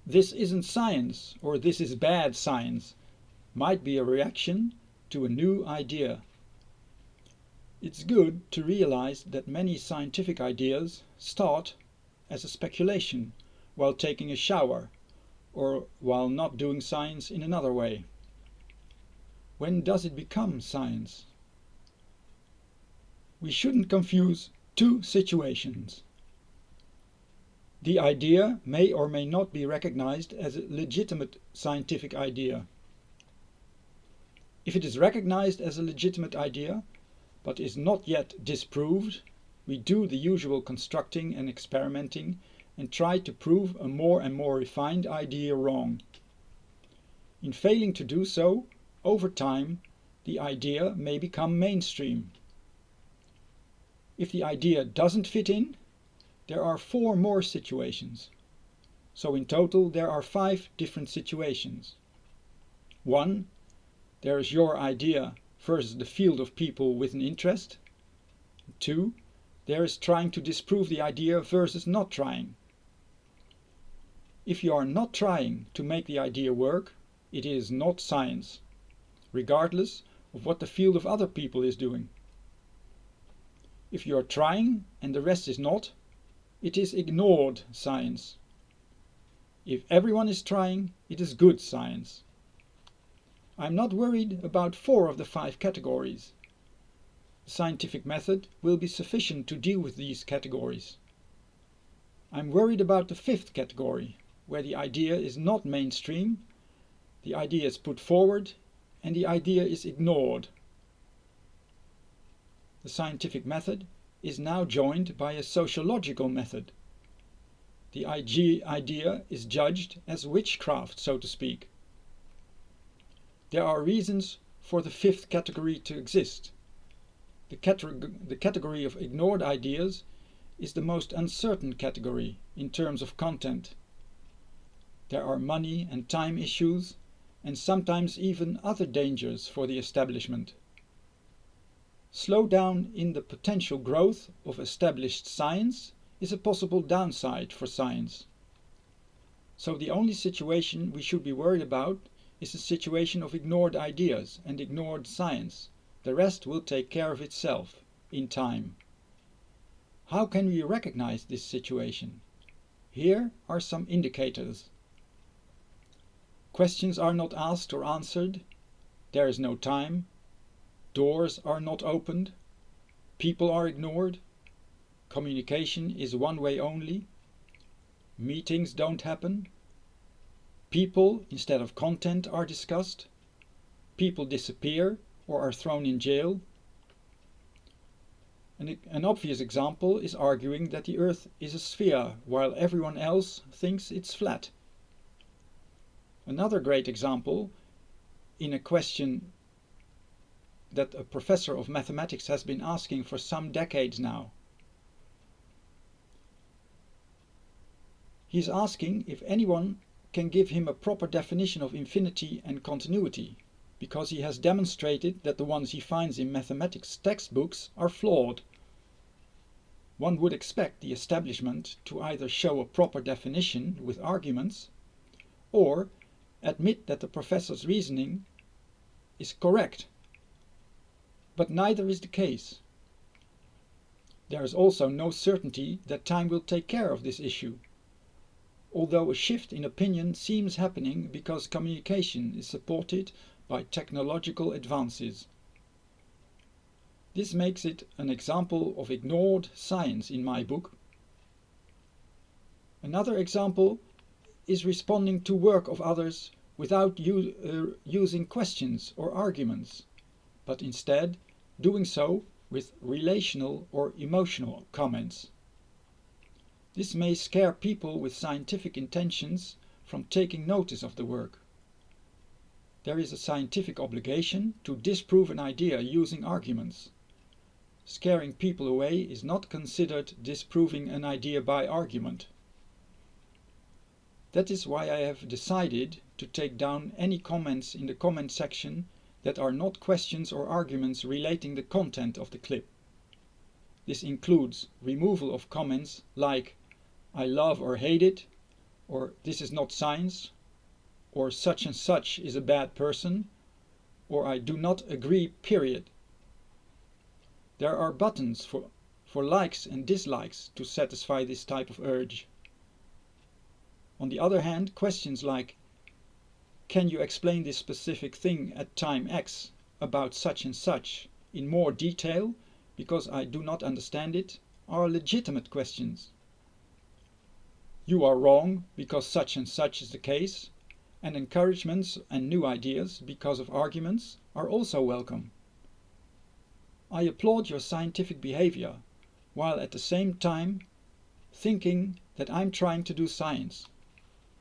"This isn't science" or "this is bad science" might be a reaction to a new idea. It's good to realize that many scientific ideas start as a speculation while taking a shower or while not doing science in another way. When does it become science? We shouldn't confuse two situations. The idea may or may not be recognized as a legitimate scientific idea. If it is recognized as a legitimate idea, but is not yet disproved, we do the usual constructing and experimenting and try to prove a more and more refined idea wrong. In failing to do so, over time, the idea may become mainstream. If the idea doesn't fit in, there are 4 more situations. So in total there are 5 different situations. 1. There is your idea versus the field of people with an interest. 2. There is trying to disprove the idea versus not trying. If you are not trying to make the idea work, it is not science, regardless of what the field of other people is doing. If you are trying and the rest is not, it is ignored science. If everyone is trying, it is good science. I'm not worried about 4 of the 5 categories. The scientific method will be sufficient to deal with these categories. I'm worried about the 5th category, where the idea is not mainstream, the idea is put forward, and the idea is ignored. The scientific method is now joined by a sociological method. The idea is judged as witchcraft, so to speak. There are reasons for the 5th category to exist. The category of ignored ideas is the most uncertain category in terms of content. There are money and time issues, and sometimes even other dangers for the establishment. Slowdown in the potential growth of established science is a possible downside for science. So the only situation we should be worried about is the situation of ignored ideas and ignored science. The rest will take care of itself in time. How can we recognize this situation? Here are some indicators. Questions are not asked or answered. There is no time. Doors are not opened. People are ignored. Communication is one way only. Meetings don't happen. People instead of content are discussed. People disappear or are thrown in jail. An obvious example is arguing that the Earth is a sphere while everyone else thinks it's flat. Another great example, in a question that a professor of mathematics has been asking for some decades now. He's asking if anyone can give him a proper definition of infinity and continuity, because he has demonstrated that the ones he finds in mathematics textbooks are flawed. One would expect the establishment to either show a proper definition with arguments, or admit that the professor's reasoning is correct. But neither is the case. There is also no certainty that time will take care of this issue, although a shift in opinion seems happening because communication is supported by technological advances. This makes it an example of ignored science in my book. Another example is responding to work of others without using questions or arguments, but instead doing so with relational or emotional comments. This may scare people with scientific intentions from taking notice of the work. There is a scientific obligation to disprove an idea using arguments. Scaring people away is not considered disproving an idea by argument. That is why I have decided to take down any comments in the comment section that are not questions or arguments relating the content of the clip. This includes removal of comments like "I love or hate it," or this is not science, or such and such is a bad person, or I do not agree, period. There are buttons for likes and dislikes to satisfy this type of urge. On the other hand, questions like, can you explain this specific thing at time X about such and such in more detail because I do not understand it, are legitimate questions. You are wrong because such and such is the case, and encouragements and new ideas because of arguments are also welcome. I applaud your scientific behavior, while at the same time thinking that I'm trying to do science.